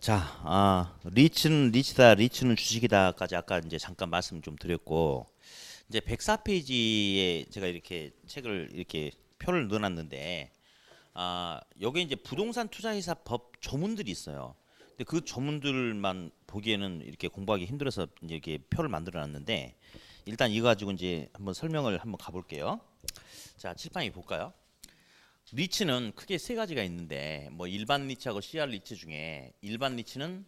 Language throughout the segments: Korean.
자, 리츠는 리치다, 리츠는 주식이다까지 아까 이제 잠깐 말씀 좀 드렸고, 이제 104페이지에 제가 이렇게 책을 이렇게 표를 넣어놨는데, 여기 이제 부동산 투자회사 법 조문들이 있어요. 근데 그 조문들만 보기에는 이렇게 공부하기 힘들어서 이제 이렇게 표를 만들어놨는데, 일단 이거 가지고 이제 한번 설명을 한번 가볼게요. 자, 칠판에 볼까요? 리츠는 크게 세 가지가 있는데 뭐 일반 리츠하고 CR 리츠 중에 일반 리츠는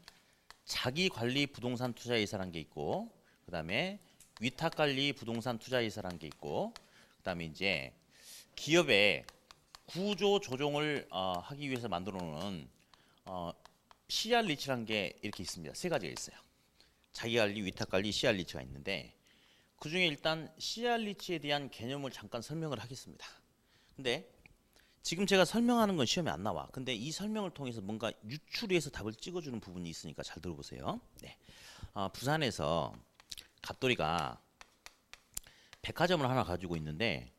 자기 관리 부동산 투자회사라는 게 있고 그다음에 위탁 관리 부동산 투자회사라는 게 있고 그다음에 이제 기업의 구조 조정을 하기 위해서 만들어 놓은 CR 리츠라는 게 이렇게 있습니다. 세 가지가 있어요. 자기 관리, 위탁 관리, CR 리츠가 있는데 그중에 일단 CR 리츠에 대한 개념을 잠깐 설명을 하겠습니다. 근데 지금 제가 설명하는 건 시험에 안 나와. 근데 이 설명을 통해서 뭔가 유추리해서 답을 찍어주는 부분이 있으니까 잘 들어보세요. 네. 부산에서 갑돌이가 백화점을 하나 가지고 있는데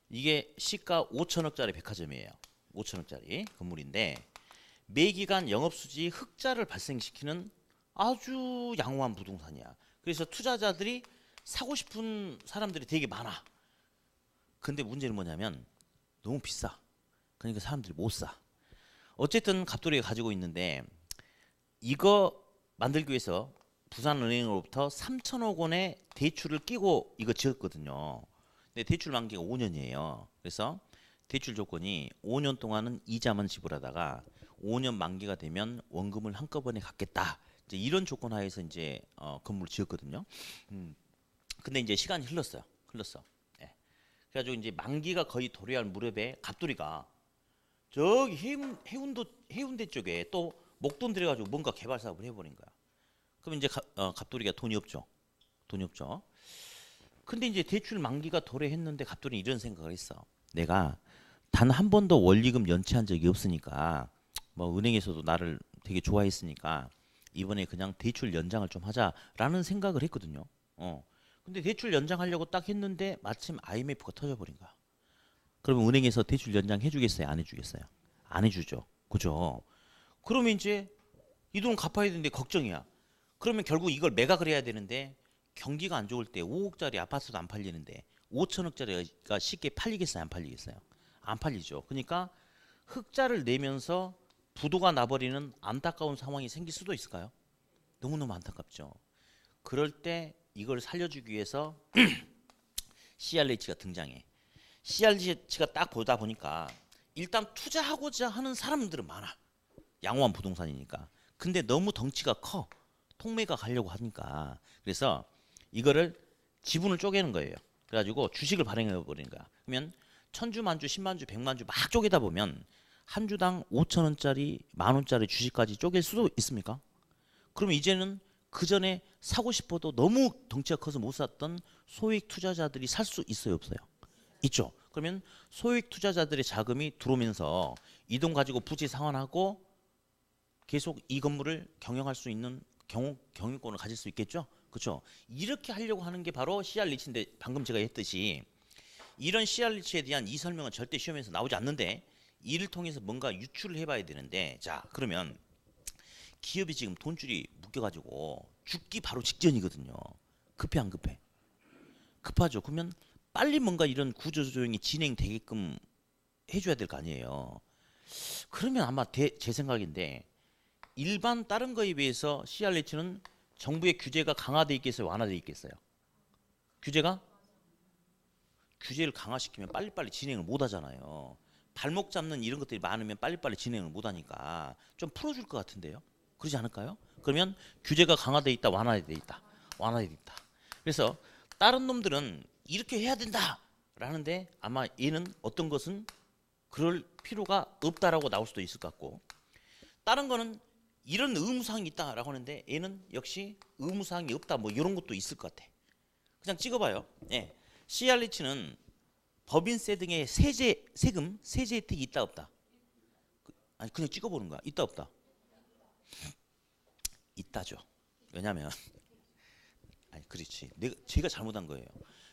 이게 시가 5천억짜리 백화점이에요. 5천억짜리 건물인데 매기간 영업수지 흑자를 발생시키는 아주 양호한 부동산이야. 그래서 투자자들이 사고 싶은 사람들이 되게 많아. 근데 문제는 뭐냐면 너무 비싸. 그러니까 사람들이 못 사. 어쨌든 갑돌이가 가지고 있는데 이거 만들기 위해서 부산은행으로부터 3천억 원의 대출을 끼고 이거 지었거든요. 근데 대출 만기가 5년이에요. 그래서 대출 조건이 5년 동안은 이자만 지불하다가 5년 만기가 되면 원금을 한꺼번에 갚겠다. 이제 이런 조건 하에서 이제 건물을 지었거든요. 근데 이제 시간이 흘렀어. 예. 그래가지고 이제 만기가 거의 도래할 무렵에 갑돌이가 저기 해운대 쪽에 또 목돈 들여가지고 뭔가 개발 사업을 해버린 거야. 그럼 이제 갑돌이가 돈이 없죠. 돈이 없죠. 근데 이제 대출 만기가 도래했는데 갑돌이 이런 생각을 했어. 내가 단 한 번도 원리금 연체한 적이 없으니까 뭐 은행에서도 나를 되게 좋아했으니까 이번에 그냥 대출 연장을 좀 하자라는 생각을 했거든요. 근데 대출 연장하려고 딱 했는데 마침 IMF가 터져버린 거야. 그러면 은행에서 대출 연장 해주겠어요? 안 해주겠어요? 안 해주죠. 그죠? 그러면 이제 이 돈 갚아야 되는데 걱정이야. 그러면 결국 이걸 매각을 해야 되는데 경기가 안 좋을 때 5억짜리 아파트도 안 팔리는데 5천억짜리가 쉽게 팔리겠어요? 안 팔리겠어요? 안 팔리죠. 그러니까 흑자를 내면서 부도가 나버리는 안타까운 상황이 생길 수도 있을까요? 너무너무 안타깝죠. 그럴 때 이걸 살려주기 위해서 CRH가 등장해. CRG가 딱 보다 보니까 일단 투자하고자 하는 사람들은 많아. 양호한 부동산이니까. 근데 너무 덩치가 커. 통매가 가려고 하니까. 그래서 이거를 지분을 쪼개는 거예요. 그래가지고 주식을 발행해 버리는 거야. 그러면 천주, 만주, 십만주, 백만주 막 쪼개다 보면 한 주당 5천 원짜리, 만 원짜리 주식까지 쪼갤 수도 있습니까? 그러면 이제는 그 전에 사고 싶어도 너무 덩치가 커서 못 샀던 소액 투자자들이 살 수 있어요, 없어요? 있죠. 그러면 소액 투자자들의 자금이 들어오면서 이 돈 가지고 부지 상환하고 계속 이 건물을 경영할 수 있는 경영권을 가질 수 있겠죠. 그렇죠. 이렇게 하려고 하는 게 바로 CR 리츠인데 방금 제가 했듯이 이런 CR 리츠에 대한 이 설명은 절대 시험에서 나오지 않는데 이를 통해서 뭔가 유출을 해봐야 되는데 자 그러면 기업이 지금 돈줄이 묶여가지고 죽기 바로 직전이거든요. 급해 안 급해? 급하죠. 그러면 빨리 뭔가 이런 구조조정이 진행되게끔 해줘야 될 거 아니에요. 그러면 아마 제 생각인데 일반 다른 거에 비해서 CRH는 정부의 규제가 강화돼 있겠어요, 완화돼 있겠어요? 규제가 규제를 강화시키면 빨리빨리 진행을 못 하잖아요. 발목 잡는 이런 것들이 많으면 빨리빨리 진행을 못 하니까 좀 풀어줄 것 같은데요. 그러지 않을까요? 그러면 규제가 강화돼 있다, 완화돼 있다, 완화돼 있다. 그래서 다른 놈들은 이렇게 해야 된다 라는데 아마 얘는 어떤 것은 그럴 필요가 없다라고 나올 수도 있을 것 같고 다른 거는 이런 의무사항이 있다라고 하는데 얘는 역시 의무사항이 없다 뭐 이런 것도 있을 것 같아. 그냥 찍어봐요. 예. CRH는 법인세 등의 세금, 세제 혜택이 있다 없다? 아니 그냥 찍어보는 거야. 있다 없다? 있다죠. 왜냐면 아니 그렇지. 제가 잘못한 거예요.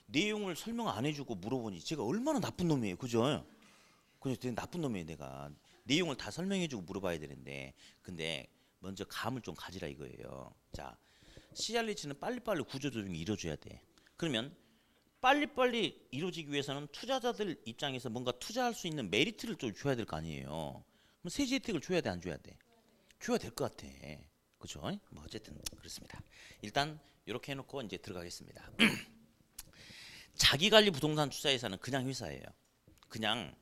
내용을 설명 안 해주고 물어보니 제가 얼마나 나쁜 놈이에요, 그죠? 그래서 되게 나쁜 놈이에요, 내가. 내용을 다 설명해주고 물어봐야 되는데, 근데 먼저 감을 좀 가지라 이거예요. 자, CR리치는 빨리빨리 구조조정이 이루어져야 돼. 그러면 빨리빨리 이루어지기 위해서는 투자자들 입장에서 뭔가 투자할 수 있는 메리트를 좀 줘야 될 거 아니에요. 그럼 세제 혜택을 줘야 돼, 안 줘야 돼? 줘야 될 것 같아. 그렇죠? 뭐 어쨌든 그렇습니다. 일단 이렇게 해놓고 이제 들어가겠습니다. 자기관리 부동산 투자회사는 그냥 회사예요. 그냥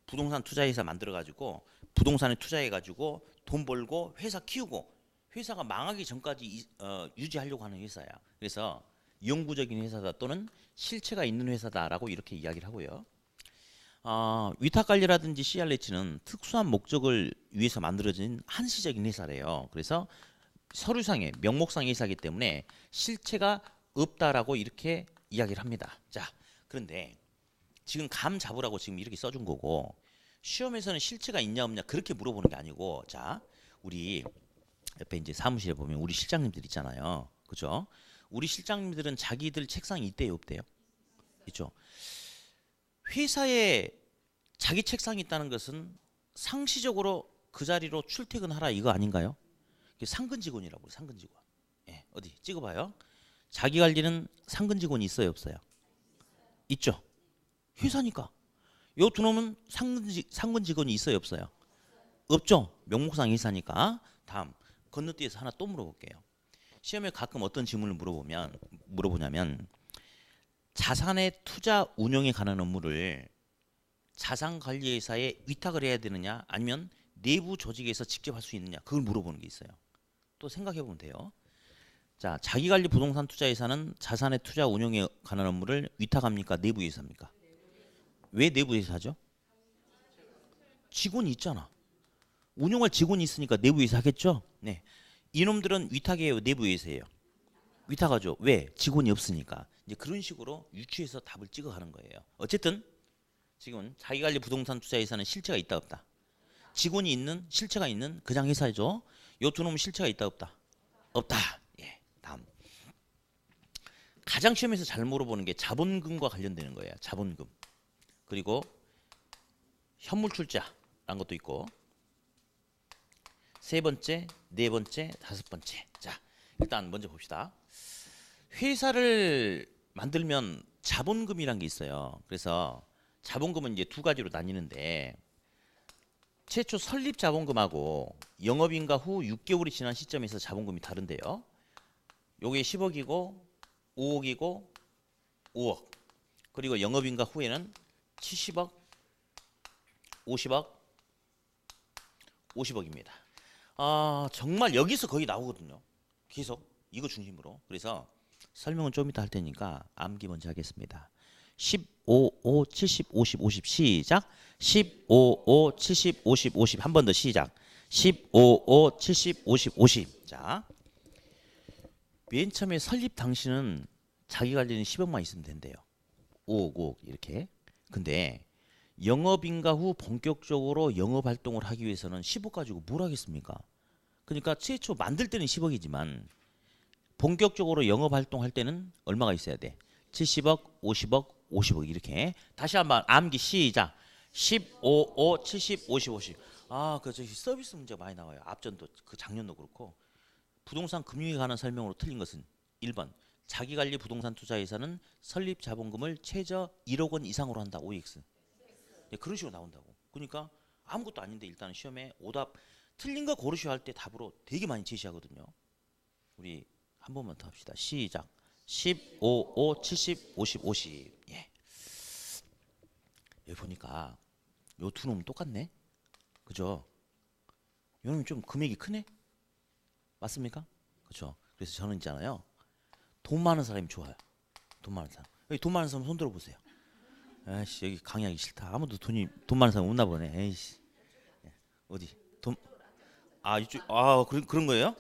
부동산 투자회사 만들어가지고 부동산에 투자해가지고 돈 벌고 회사 키우고 회사가 망하기 전까지 유지하려고 하는 회사야. 그래서 영구적인 회사다 또는 실체가 있는 회사다라고 이렇게 이야기를 하고요. 위탁관리라든지 CRH는 특수한 목적을 위해서 만들어진 한시적인 회사래요. 그래서 서류상의 명목상 회사이기 때문에 실체가 없다라고 이렇게 이야기를 합니다. 자, 그런데 지금 감 잡으라고 지금 이렇게 써준 거고 시험에서는 실체가 있냐 없냐 그렇게 물어보는 게 아니고 자, 우리 옆에 이제 사무실에 보면 우리 실장님들 있잖아요. 그죠? 우리 실장님들은 자기들 책상이 있대요, 없대요? 있죠. 회사에 자기 책상이 있다는 것은 상시적으로 그 자리로 출퇴근하라 이거 아닌가요? 상근 직원이라고 해요, 상근 직원. 예, 어디 찍어봐요. 자기 관리는 상근 직원이 있어요, 없어요? 있죠. 회사니까. 요 두 놈은 상근 직원이 있어요, 없어요? 없죠. 명목상 회사니까. 다음 건너뛰어서 하나 또 물어볼게요. 시험에 가끔 어떤 질문을 물어보냐면 자산의 투자 운용에 관한 업무를 자산관리회사에 위탁을 해야 되느냐 아니면 내부 조직에서 직접 할 수 있느냐 그걸 물어보는 게 있어요. 또 생각해 보면 돼요. 자, 자기관리 부동산 투자회사는 자산의 투자 운용에 관한 업무를 위탁합니까? 내부 회사입니까? 왜 내부 회사죠? 직원이 있잖아. 운용할 직원이 있으니까 내부 회사 하겠죠? 네. 이놈들은 위탁이에요, 내부 회사예요? 위탁하죠. 왜? 직원이 없으니까. 이제 그런 식으로 유추해서 답을 찍어가는 거예요. 어쨌든 지금 자기관리 부동산 투자회사는 실체가 있다 없다? 직원이 있는 실체가 있는 그냥 회사죠. 요 두 놈은 실체가 있다 없다? 없다. 예. 다음. 가장 시험에서 잘 물어보는 게 자본금과 관련되는 거예요. 자본금. 그리고 현물 출자라는 것도 있고 세 번째, 네 번째, 다섯 번째. 자, 일단 먼저 봅시다. 회사를 만들면 자본금이란 게 있어요. 그래서 자본금은 이제 두 가지로 나뉘는데 최초 설립 자본금하고 영업인가 후 6개월이 지난 시점에서 자본금이 다른데요. 요게 10억이고 5억이고 5억. 그리고 영업인가 후에는 70억, 50억, 50억입니다. 정말 여기서 거의 나오거든요. 계속 이거 중심으로. 그래서 설명은 좀 이따 할 테니까 암기 먼저 하겠습니다. 15, 5, 70, 50, 50 시작. 15, 5, 70, 50, 50 한 번 더 시작. 15, 5, 70, 50, 50. 자, 맨 처음에 설립 당시는 자기 관리는 10억만 있으면 된대요. 5억, 5억 이렇게. 근데 영업인가 후 본격적으로 영업 활동을 하기 위해서는 10억 가지고 뭘 하겠습니까? 그러니까 최초 만들 때는 10억이지만 본격적으로 영업 활동할 때는 얼마가 있어야 돼? 70억, 50억, 50억 이렇게. 다시 한번 암기 시작. 15, 5, 70, 50, 50. 그 저기 서비스 문제가 많이 나와요. 앞전도 그 작년도 그렇고. 부동산 금융에 관한 설명으로 틀린 것은 1번. 자기관리 부동산 투자회사는 설립 자본금을 최저 1억 원 이상으로 한다. OX. 네, 그런 식으로 나온다고. 그러니까 아무것도 아닌데 일단은 시험에 오답 틀린 거 고르시오 할 때 답으로 되게 많이 제시하거든요. 우리 한 번만 더 합시다. 시작. 15, 5, 70, 50, 50. 예. 여기 보니까 요 두 놈은 똑같네. 그죠? 요 놈은 좀 금액이 크네. 맞습니까? 그렇죠. 그래서 저는 있잖아요. 돈 많은 사람이 좋아요. 돈 많은 사람. 여기 돈 많은 사람 손 들어보세요. 아이씨 여기 강의하기 싫다. 아무도 돈 많은 사람 없나 보네. 에이씨. 어디? 돈. 이쪽. 그런 거예요?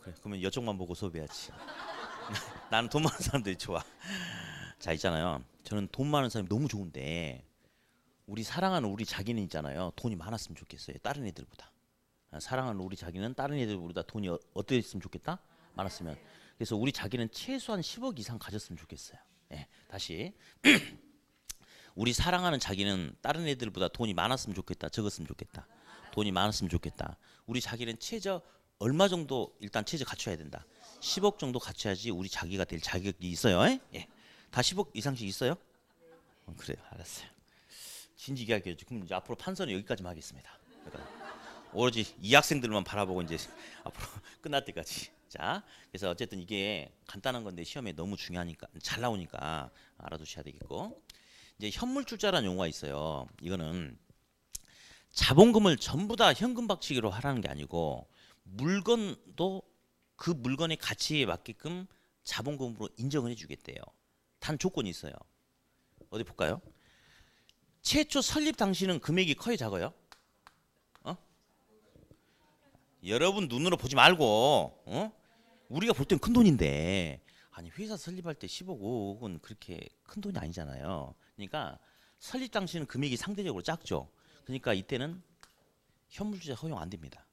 그래. 그러면 이쪽만 보고 수업해야지. 나는 돈 많은 사람들이 좋아. 자, 있잖아요. 저는 돈 많은 사람이 너무 좋은데 우리 사랑하는 우리 자기는 있잖아요. 돈이 많았으면 좋겠어요. 다른 애들보다. 사랑하는 우리 자기는 다른 애들보다 돈이 어떻게 했으면 좋겠다? 많았으면. 그래서 우리 자기는 최소한 10억 이상 가졌으면 좋겠어요. 네, 다시. 우리 사랑하는 자기는 다른 애들보다 돈이 많았으면 좋겠다. 적었으면 좋겠다. 돈이 많았으면 좋겠다. 우리 자기는 최저 얼마 정도 일단 체제 갖춰야 된다. 10억 정도 갖춰야지 우리 자기가 될 자격이 있어요. 예. 다 10억 이상씩 있어요? 그래요. 알았어요. 진지하게 하죠. 그럼 이제 앞으로 판서는 여기까지만 하겠습니다. 그러니까 오로지 이 학생들만 바라보고 이제 앞으로 끝날 때까지. 자, 그래서 어쨌든 이게 간단한 건데 시험에 너무 중요하니까 잘 나오니까 알아두셔야 되겠고. 이제 현물출자라는 용어가 있어요. 이거는 자본금을 전부 다 현금 박치기로 하라는 게 아니고 물건도 그 물건의 가치에 맞게끔 자본금으로 인정을 해주겠대요. 단 조건이 있어요. 어디 볼까요? 최초 설립 당시는 금액이 커요, 작아요? 여러분 눈으로 보지 말고, 우리가 볼 땐 큰 돈인데, 아니 회사 설립할 때 10억, 5억은 그렇게 큰 돈이 아니잖아요. 그러니까 설립 당시는 금액이 상대적으로 작죠. 그러니까 이때는 현물주자 허용 안 됩니다.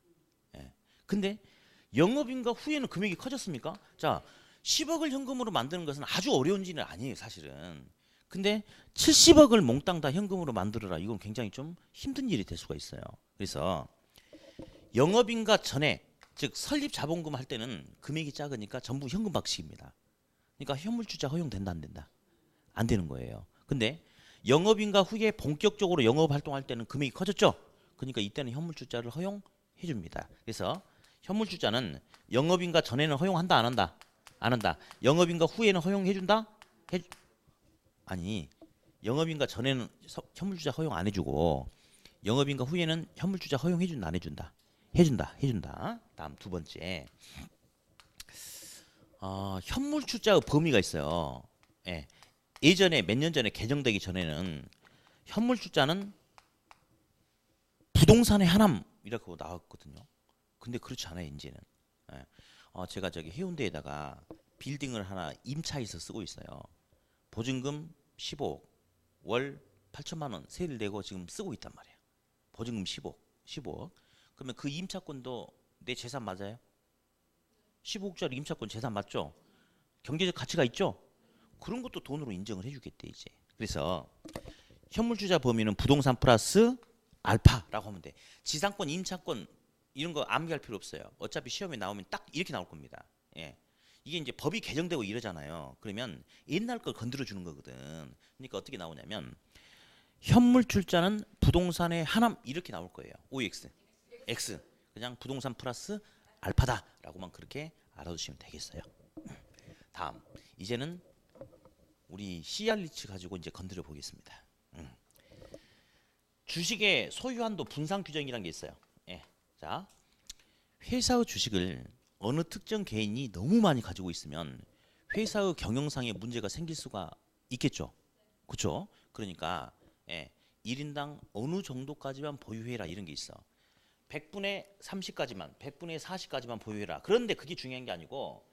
예. 근데 영업인가 후에는 금액이 커졌습니까? 자, 10억을 현금으로 만드는 것은 아주 어려운 일은 아니에요, 사실은. 근데 70억을 몽땅 다 현금으로 만들어라. 이건 굉장히 좀 힘든 일이 될 수가 있어요. 그래서 영업인가 전에, 즉 설립 자본금 할 때는 금액이 작으니까 전부 현금 박식입니다. 그러니까 현물주자 허용된다 안 된다? 안 되는 거예요. 근데 영업인가 후에 본격적으로 영업 활동할 때는 금액이 커졌죠. 그러니까 이때는 현물주자를 허용해 줍니다. 그래서 현물주자는 영업인가 전에는 허용한다 안 한다? 안 한다. 영업인가 후에는 허용해 준다? 아니, 영업인가 전에는 현물주자 허용 안 해주고 영업인가 후에는 현물주자 허용해 준다 안 해준다? 해준다. 다음 두 번째, 현물주자의 범위가 있어요. 예. 예전에 몇 년 전에 개정되기 전에는 현물주자는 부동산의 하남이라고 나왔거든요. 근데 그렇지 않아요, 이제는. 예. 제가 저기 해운대에다가 빌딩을 하나 임차해서 쓰고 있어요. 보증금 15억, 월 8천만 원 세를 내고 지금 쓰고 있단 말이에요. 보증금 15억. 그러면 그 임차권도 내 재산 맞아요? 15억짜리 임차권 재산 맞죠? 경제적 가치가 있죠? 그런 것도 돈으로 인정을 해주겠대 이제. 그래서 현물주자 범위는 부동산 플러스 알파라고 하면 돼. 지상권, 임차권 이런 거 암기할 필요 없어요. 어차피 시험에 나오면 딱 이렇게 나올 겁니다. 예. 이게 이제 법이 개정되고 이러잖아요. 그러면 옛날 걸 건드려 주는 거거든. 그러니까 어떻게 나오냐면 현물출자는 부동산의 하남 이렇게 나올 거예요. OX, X. 그냥 부동산 플러스 알파다라고만 그렇게 알아두시면 되겠어요. 다음, 이제는 우리 CR리츠 가지고 이제 건드려 보겠습니다. 주식의 소유한도 분산 규정이라는 게 있어요. 예. 자, 회사의 주식을 어느 특정 개인이 너무 많이 가지고 있으면 회사의 경영상에 문제가 생길 수가 있겠죠. 그렇죠? 그러니까 1인당 어느 정도까지만 보유해라 이런 게 있어. 100분의 30까지만, 100분의 40까지만 보유해라. 그런데 그게 중요한 게 아니고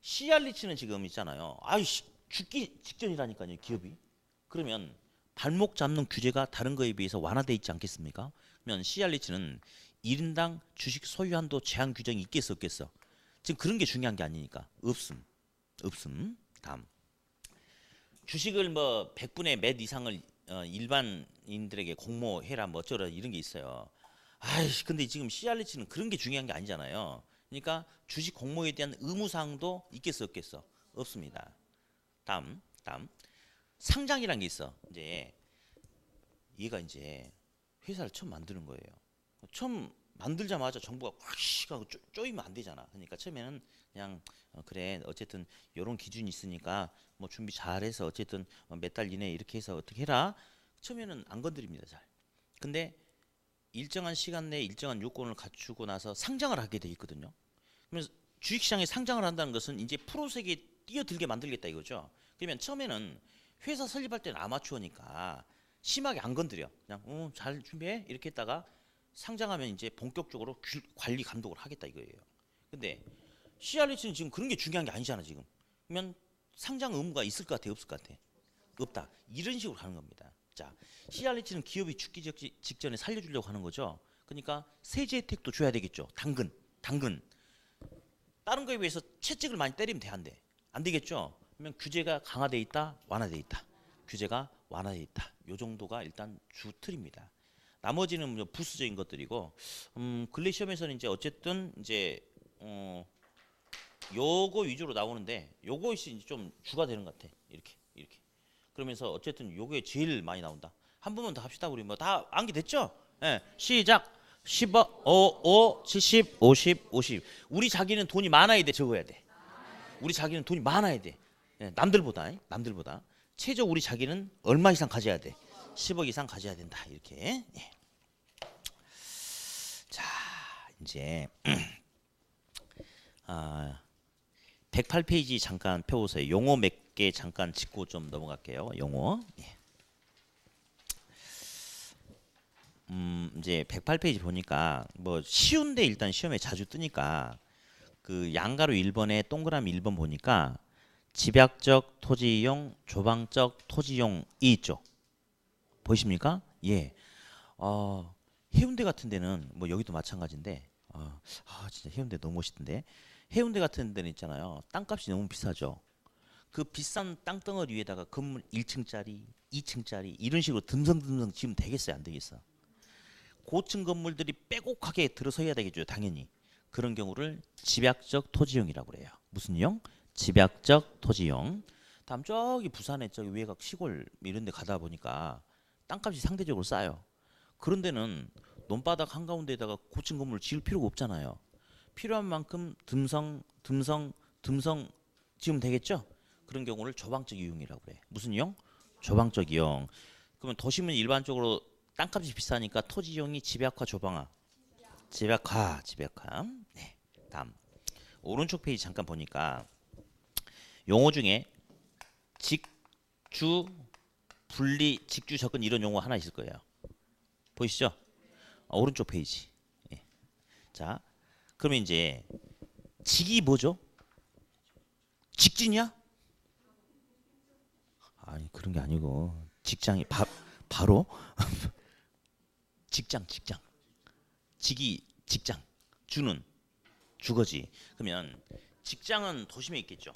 CR리츠는 지금 있잖아요. 아이씨, 죽기 직전이라니까요, 기업이. 그러면 발목 잡는 규제가 다른 거에 비해서 완화되어 있지 않겠습니까? 그러면 CR리츠는 1인당 주식 소유 한도 제한 규정이 있겠어 없겠어? 지금 그런 게 중요한 게 아니니까 없음. 다음, 주식을 뭐 100분의 몇 이상을 일반인들에게 공모해라 뭐 어쩌라 이런 게 있어요. 아이씨, 근데 지금 CR리츠는 그런 게 중요한 게 아니잖아요. 그러니까 주식 공모에 대한 의무사항도 있겠어 없겠어? 없습니다. 다음 상장이란 게 있어. 이제 얘가 이제 회사를 처음 만드는 거예요. 처음 만들자마자 정부가 확 하고 쪼이면 안 되잖아. 그러니까 처음에는 그냥 그래 어쨌든 이런 기준이 있으니까 뭐 준비 잘해서 어쨌든 몇 달 이내에 이렇게 해서 어떻게 해라. 처음에는 안 건드립니다, 잘. 근데 일정한 시간 내에 일정한 요건을 갖추고 나서 상장을 하게 돼 있거든요. 그러면 주식시장에 상장을 한다는 것은 이제 프로세계에 뛰어들게 만들겠다 이거죠. 그러면 처음에는 회사 설립할 때는 아마추어니까 심하게 안 건드려. 그냥 잘 준비해 이렇게 했다가 상장하면 이제 본격적으로 관리 감독을 하겠다 이거예요. 근데 CR리츠는 지금 그런 게 중요한 게 아니잖아 지금. 그러면 상장 의무가 있을 것 같아 없을 것 같아? 없다. 이런 식으로 가는 겁니다. 자, CR리츠는 기업이 죽기 직전에 살려주려고 하는 거죠. 그러니까 세제 혜택도 줘야 되겠죠. 당근. 다른 거에 비해서 채찍을 많이 때리면 돼 안 돼? 안 되겠죠. 그러면 규제가 강화돼 있다, 완화돼 있다. 규제가 완화돼 있다. 요 정도가 일단 주 틀입니다. 나머지는 부수적인 것들이고 근래 시험에서는 이제 어쨌든 이제 요거 위주로 나오는데 요것이 좀 주가 되는 것 같아. 이렇게. 그러면서 어쨌든 요게 제일 많이 나온다. 한 번만 더 합시다. 우리 뭐 다 암기됐죠? 예. 시작. 10억, 5, 70, 50, 50. 우리 자기는 돈이 많아야 돼. 적어야 돼. 우리 자기는 돈이 많아야 돼. 예, 남들보다. 최저 우리 자기는 얼마 이상 가져야 돼? 10억 이상 가져야 된다. 이렇게. 예. 자, 이제 108페이지 잠깐 펴보세요. 용어 몇 개 잠깐 짚고 좀 넘어갈게요. 용어. 예. 이제 108페이지 보니까 뭐 쉬운데 일단 시험에 자주 뜨니까 그 양가로 1번에 동그라미 1번 보니까 집약적 토지이용, 조방적 토지이용이 있죠. 보이십니까? 예. 해운대 같은 데는 뭐 여기도 마찬가지인데 진짜 해운대 너무 멋있던데. 해운대 같은 데는 있잖아요. 땅값이 너무 비싸죠. 그 비싼 땅덩어리 위에다가 건물 1층짜리, 2층짜리 이런 식으로 듬성듬성 지으면 되겠어요? 안 되겠어? 고층 건물들이 빼곡하게 들어서야 되겠죠. 당연히. 그런 경우를 집약적 토지용이라고 그래요. 무슨 용? 집약적 토지용. 다음 저기 부산에 저기 위에가 시골 이런 데 가다 보니까 땅값이 상대적으로 싸요. 그런 데는 논바닥 한가운데에다가 고층 건물을 지을 필요가 없잖아요. 필요한 만큼 듬성 지으면 되겠죠? 그런 경우를 조방적 이용이라고 그래. 무슨 이용? 조방적 이용. 그러면 도심은 일반적으로 땅값이 비싸니까 토지 이용이 집약화 조방화. 집약화. 네. 다음 오른쪽 페이지 잠깐 보니까 용어 중에 직주 분리, 직주 접근 이런 용어 하나 있을 거예요. 보이시죠? 오른쪽 페이지. 예. 자, 그러면 이제 직이 뭐죠? 직진이야? 아니 그런 게 아니고 직장이 바로 직장. 직이 직장. 주는 주거지. 그러면 직장은 도심에 있겠죠.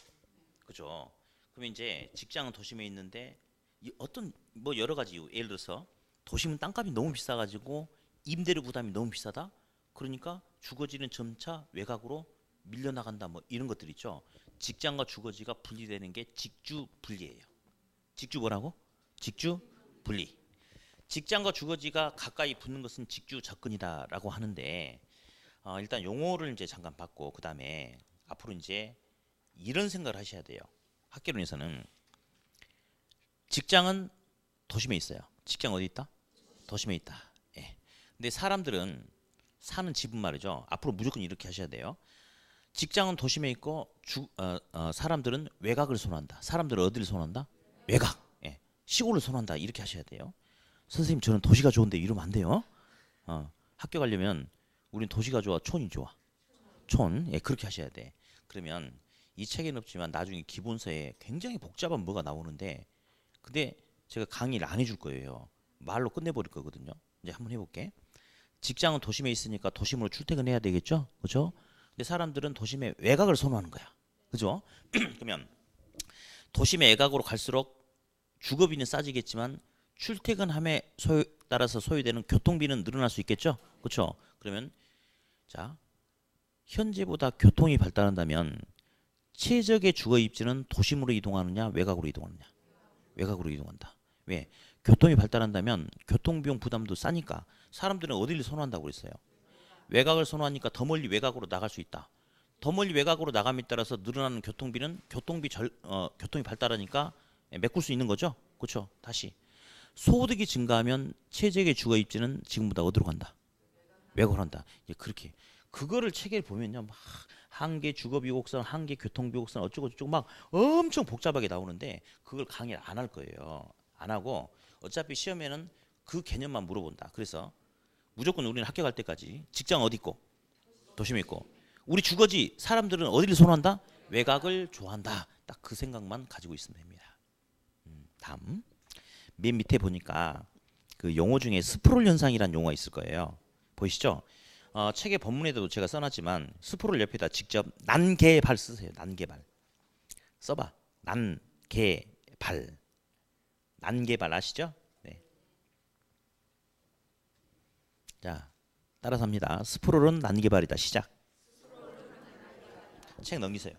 그죠? 그러면 이제 직장은 도심에 있는데 어떤 뭐 여러 가지 이유. 예를 들어서 도심은 땅값이 너무 비싸가지고 임대료 부담이 너무 비싸다. 그러니까 주거지는 점차 외곽으로 밀려나간다. 뭐 이런 것들 있죠. 직장과 주거지가 분리되는 게 직주 분리예요. 직주 뭐라고? 직주 분리. 직장과 주거지가 가까이 붙는 것은 직주 접근이다라고 하는데 일단 용어를 이제 잠깐 받고 그 다음에 앞으로 이제 이런 생각을 하셔야 돼요. 학개론에서는 직장은 도심에 있어요. 직장 어디 있다? 도심에 있다. 예. 근데 사람들은 사는 집은 말이죠. 앞으로 무조건 이렇게 하셔야 돼요. 직장은 도심에 있고 사람들은 외곽을 선호한다. 사람들은 어디를 선호한다? 외곽. 예. 시골을 선호한다. 이렇게 하셔야 돼요. 선생님 저는 도시가 좋은데 이러면 안 돼요. 학교 가려면 우린 도시가 좋아, 촌이 좋아. 촌. 예, 그렇게 하셔야 돼. 그러면 이 책에는 없지만 나중에 기본서에 굉장히 복잡한 뭐가 나오는데 근데 제가 강의를 안 해줄 거예요. 말로 끝내버릴 거거든요. 이제 한번 해볼게. 직장은 도심에 있으니까 도심으로 출퇴근해야 되겠죠? 그죠? 근데 사람들은 도심의 외곽을 선호하는 거야. 그죠? 그러면 도심의 외곽으로 갈수록 주거비는 싸지겠지만 출퇴근함에 따라서 소요되는 교통비는 늘어날 수 있겠죠? 그렇죠? 그러면 자 현재보다 교통이 발달한다면 최적의 주거 입지는 도심으로 이동하느냐 외곽으로 이동하느냐? 외곽으로 이동한다. 왜? 교통이 발달한다면 교통비용 부담도 싸니까 사람들은 어디를 선호한다고 그랬어요? 외곽을 선호하니까 더 멀리 외곽으로 나갈 수 있다. 더 멀리 외곽으로 나감에 따라서 늘어나는 교통비는 교통이 발달하니까 메꿀 수 있는 거죠. 그렇죠? 다시 소득이 증가하면 최적의 주거 입지는 지금보다 어디로 간다? 외곽으로 한다. 그렇게 그거를 책에 보면요, 막 한계 주거비곡선, 한계 교통비곡선 어쩌고 저쩌고 막 엄청 복잡하게 나오는데 그걸 강의를 안 할 거예요. 안 하고 어차피 시험에는 그 개념만 물어본다. 그래서 무조건 우리는 학교 갈 때까지 직장 어디 있고 도심에 있고 우리 주거지 사람들은 어디를 선호한다? 외곽을 좋아한다. 딱 그 생각만 가지고 있으면 됩니다. 다음 맨 밑에 보니까 그 용어 중에 스프롤 현상이라는 용어가 있을 거예요. 보이시죠? 책의 본문에도 제가 써놨지만 스프롤 옆에다 직접 난개발 쓰세요. 난개발 써봐. 난개발 난개발 아시죠? 네. 자 따라서 합니다. 스프롤은 난개발이다. 시작. 책 넘기세요.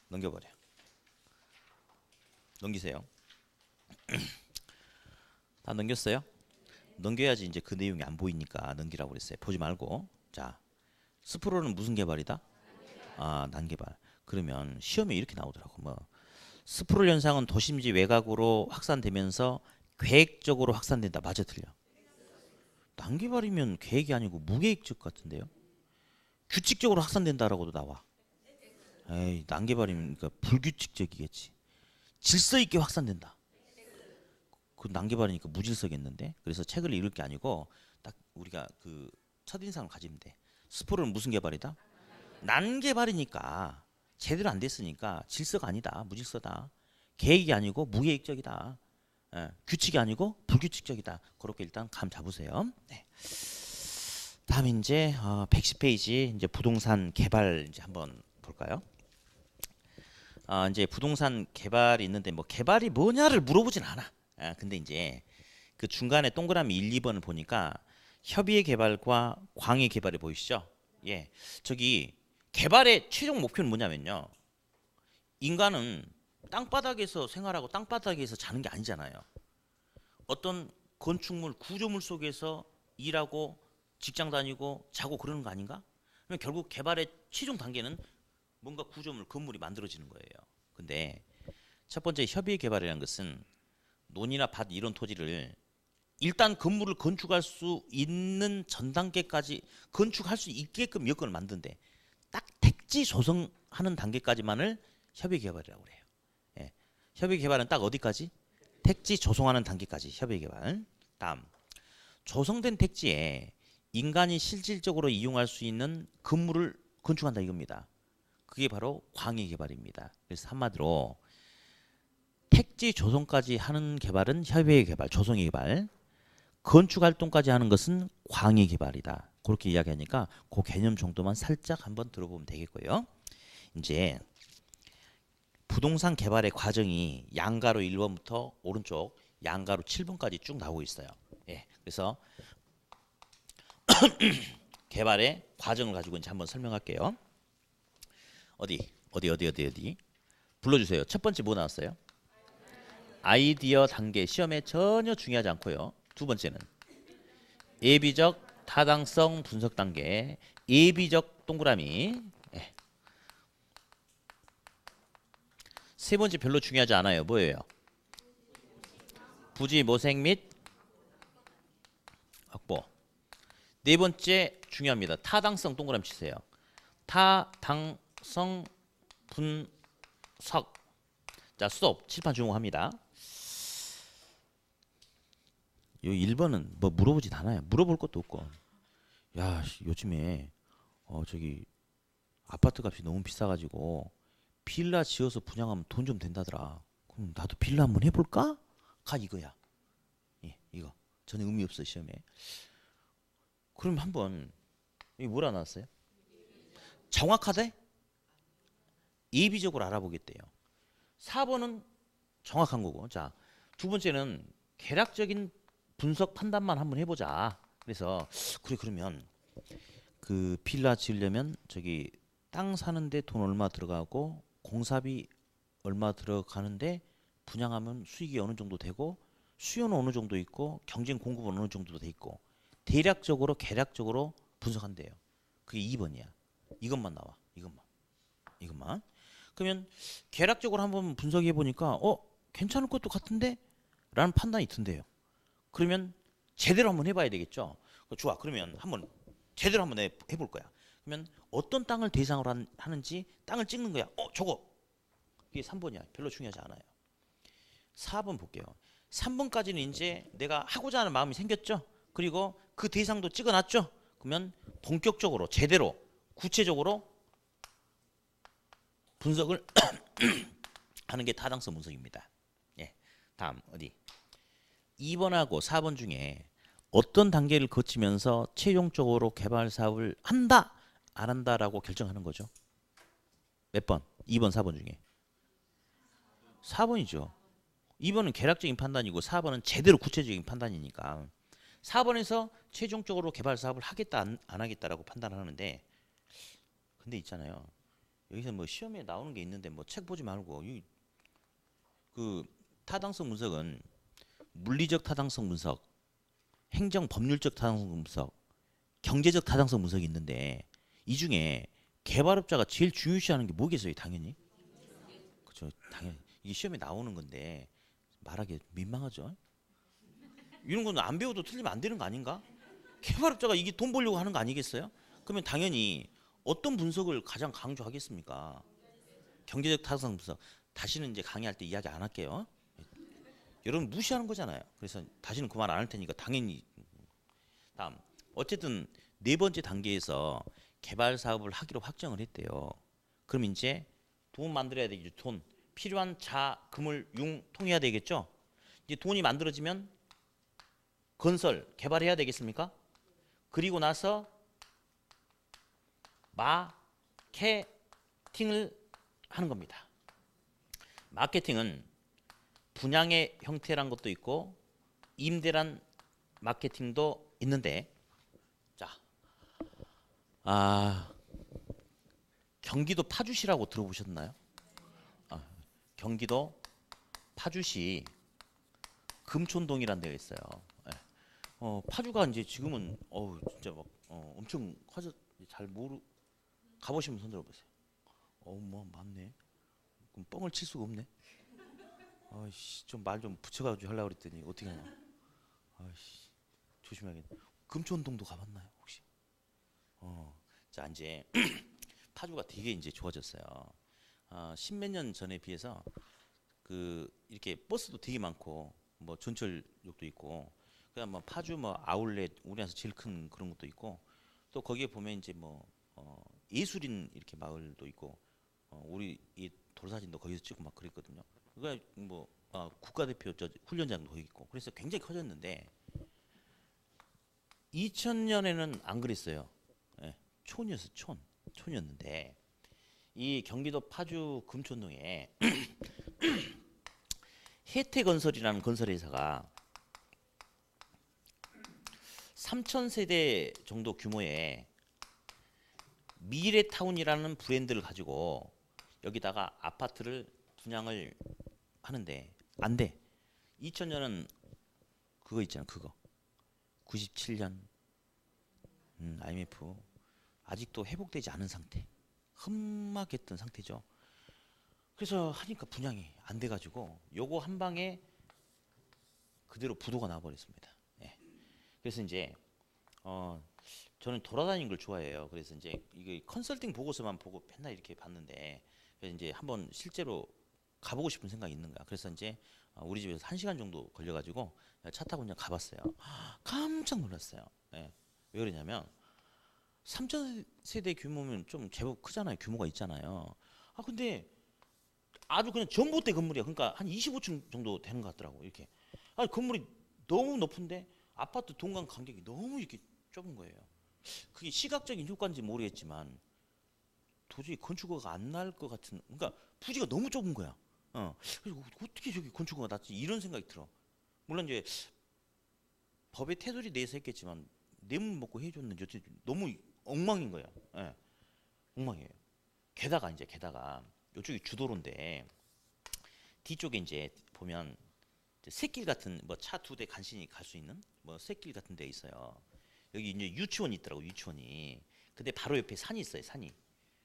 넘겨버려. 넘기세요. 다 넘겼어요? 넘겨야지 이제 그 내용이 안 보이니까 넘기라고 그랬어요. 보지 말고. 자, 스프롤은 무슨 개발이다? 아, 난개발. 그러면 시험에 이렇게 나오더라고. 뭐 스프롤 현상은 도심지 외곽으로 확산되면서 계획적으로 확산된다. 맞아, 틀려? 난개발이면 계획이 아니고 무계획적 같은데요? 규칙적으로 확산된다라고도 나와. 에이, 난개발이면 그러니까 불규칙적이겠지. 질서 있게 확산된다. 그 난개발이니까 무질서겠는데. 그래서 책을 읽을 게 아니고 딱 우리가 그 첫인상을 가지면 돼. 스포는 무슨 개발이다? 난개발이니까 제대로 안 됐으니까 질서가 아니다. 무질서다. 계획이 아니고 무계획적이다. 예, 규칙이 아니고 불규칙적이다. 그렇게 일단 감 잡으세요. 네. 다음 이제 110페이지 이제 부동산 개발 이제 한번 볼까요? 이제 부동산 개발이 있는데 뭐 개발이 뭐냐를 물어보진 않아. 근데 이제 그 중간에 동그라미 1, 2번을 보니까 협의의 개발과 광의 개발이 보이시죠? 예, 저기 개발의 최종 목표는 뭐냐면요. 인간은 땅바닥에서 생활하고 땅바닥에서 자는 게 아니잖아요. 어떤 건축물, 구조물 속에서 일하고 직장 다니고 자고 그러는 거 아닌가? 그러면 결국 개발의 최종 단계는 뭔가 구조물, 건물이 만들어지는 거예요. 근데 첫 번째 협의의 개발이라는 것은 논이나 밭 이런 토지를 일단 건물을 건축할 수 있는 전 단계까지 건축할 수 있게끔 여건을 만든대. 딱 택지 조성하는 단계까지만을 협의 개발이라고 그래요. 예. 협의 개발은 딱 어디까지? 택지 조성하는 단계까지 협의 개발. 다음, 조성된 택지에 인간이 실질적으로 이용할 수 있는 건물을 건축한다 이겁니다. 그게 바로 광의 개발입니다. 그래서 한마디로 택지 조성까지 하는 개발은 협의의 개발, 조성의 개발. 건축 활동까지 하는 것은 광의 개발이다. 그렇게 이야기하니까 그 개념 정도만 살짝 한번 들어보면 되겠고요. 이제 부동산 개발의 과정이 양가로 1번부터 오른쪽 양가로 7번까지 쭉 나오고 있어요. 예, 그래서 개발의 과정을 가지고 이제 한번 설명할게요. 어디 불러주세요. 첫 번째 뭐 나왔어요? 아이디어 단계. 시험에 전혀 중요하지 않고요. 두 번째는 예비적 타당성 분석 단계. 예비적 동그라미. 예. 세 번째 별로 중요하지 않아요. 뭐예요? 부지 모색 및 확보. 네 번째 중요합니다. 타당성 동그라미 치세요. 타당성 분석. 자, 수업 칠판 주목합니다. 요 1번은 뭐 물어보진 않아요. 물어볼 것도 없고. 야, 요즘에 저기 아파트 값이 너무 비싸가지고 빌라 지어서 분양하면 돈 좀 된다더라. 그럼 나도 빌라 한번 해볼까? 가 이거야. 예, 이거 전혀 의미 없어 시험에. 그럼 한번 이게 뭐라 나왔어요? 정확하대? 예비적으로 알아보겠대요. 4번은 정확한 거고. 자, 두 번째는 계략적인 분석 판단만 한번 해보자. 그래서 그래 그러면 그 빌라 지으려면 저기 땅 사는데 돈 얼마 들어가고 공사비 얼마 들어가는데 분양하면 수익이 어느 정도 되고 수요는 어느 정도 있고 경쟁 공급은 어느 정도 돼 있고 대략적으로 계략적으로 분석한대요. 그게 2번이야. 이것만 나와. 이것만. 그러면 계략적으로 한번 분석해 보니까 괜찮을 것도 같은데 라는 판단이 든대요. 그러면 제대로 한번 해봐야 되겠죠. 좋아. 그러면 한번 제대로 한번 해볼 거야. 그러면 어떤 땅을 대상으로 하는지 땅을 찍는 거야. 저거. 이게 3번이야. 별로 중요하지 않아요. 4번 볼게요. 3번까지는 이제 내가 하고자 하는 마음이 생겼죠. 그리고 그 대상도 찍어놨죠. 그러면 본격적으로 제대로 구체적으로 분석을 하는 게 타당성 분석입니다. 예. 다음 어디? 2번하고 4번 중에 어떤 단계를 거치면서 최종적으로 개발 사업을 한다, 안 한다라고 결정하는 거죠. 몇 번? 2번, 4번 중에 4번이죠. 2번은 계략적인 판단이고 4번은 제대로 구체적인 판단이니까 4번에서 최종적으로 개발 사업을 하겠다, 안 하겠다라고 판단하는데 근데 있잖아요. 여기서 뭐 시험에 나오는 게 있는데 뭐 책 보지 말고 그 타당성 분석은 물리적 타당성 분석, 행정 법률적 타당성 분석, 경제적 타당성 분석이 있는데 이 중에 개발업자가 제일 중요시하는 게 뭐겠어요? 당연히. 그렇죠. 당연히 이게 시험에 나오는 건데 말하기 민망하죠. 이런 거는 안 배워도 틀리면 안 되는 거 아닌가? 개발업자가 이게 돈 벌려고 하는 거 아니겠어요? 그러면 당연히 어떤 분석을 가장 강조하겠습니까? 경제적 타당성 분석. 다시는 이제 강의할 때 이야기 안 할게요. 여러분 무시하는 거잖아요. 그래서 다시는 그 말 안 할 테니까 당연히. 다음 어쨌든 네 번째 단계에서 개발 사업을 하기로 확정을 했대요. 그럼 이제 돈 만들어야 되겠죠. 돈 필요한 자, 금을 융통해야 되겠죠. 이제 돈이 만들어지면 건설 개발해야 되겠습니까? 그리고 나서 마케팅을 하는 겁니다. 마케팅은 분양의 형태란 것도 있고 임대란 마케팅도 있는데, 자, 경기도 파주시라고 들어보셨나요? 경기도 파주시 금촌동이라는 데가 있어요. 예. 파주가 이제 지금은 진짜 막 엄청 커져. 잘 모르 가보시면 손 들어보세요. 뭐 맞네. 그럼 뻥을 칠 수가 없네. 아이씨, 좀 말 좀 붙여가지고 하려고 그랬더니 어떻게 하냐. 아이씨, 조심해야겠네. 금촌동도 가봤나요 혹시? 자 이제 파주가 되게 이제 좋아졌어요. 십몇 년 전에 비해서 그 이렇게 버스도 되게 많고 뭐 전철역도 있고, 그다음 뭐 파주 뭐 아울렛 우리나라에서 제일 큰 그런 것도 있고, 또 거기에 보면 이제 뭐 예술인 이렇게 마을도 있고, 우리 이 돌사진도 거기서 찍고 막 그랬거든요. 그러니까 뭐 국가대표 훈련장도 거기 있고, 그래서 굉장히 커졌는데 2000년에는 안 그랬어요. 예, 촌이었어, 촌이었는데 이 경기도 파주 금촌동에 혜태건설이라는 건설회사가 3,000세대 정도 규모의 미래타운이라는 브랜드를 가지고 여기다가 아파트를 분양을 하는데 안 돼. 2000년은 그거 있잖아, 그거. 97년 IMF 아직도 회복되지 않은 상태. 흠막했던 상태죠. 그래서 하니까 분양이 안 돼가지고 요거 한 방에 그대로 부도가 나버렸습니다. 예. 그래서 이제 저는 돌아다니는 걸 좋아해요. 그래서 이제 이게 컨설팅 보고서만 보고 맨날 이렇게 봤는데, 그래서 이제 한번 실제로 가보고 싶은 생각이 있는 거야. 그래서 이제 우리 집에서 1시간 정도 걸려가지고 차 타고 그냥 가봤어요. 깜짝 놀랐어요. 예. 왜 그러냐면 3,000세대 규모면 좀 제법 크잖아요. 규모가 있잖아요. 근데 아주 그냥 전봇대 건물이야. 그러니까 한 25층 정도 되는 것 같더라고. 이렇게. 건물이 너무 높은데 아파트 동간 간격이 너무 이렇게 좁은 거예요. 그게 시각적인 효과인지 모르겠지만 도저히 건축허가 안 날 것 같은. 그러니까 부지가 너무 좁은 거야. 그리고 어떻게 저기 건축허가 났지? 이런 생각이 들어. 물론 이제 법의 테두리 내에서 했겠지만 뇌물 먹고 해줬는지 어떻게 너무 엉망인 거예요. 예. 엉망이에요. 게다가 이쪽이 주도로인데 뒤쪽에 이제 보면 샛길 같은 뭐 차 2대 간신히 갈 수 있는 뭐 샛길 같은 데 있어요. 여기 이제 유치원이 있더라고, 유치원이. 근데 바로 옆에 산이 있어요, 산이.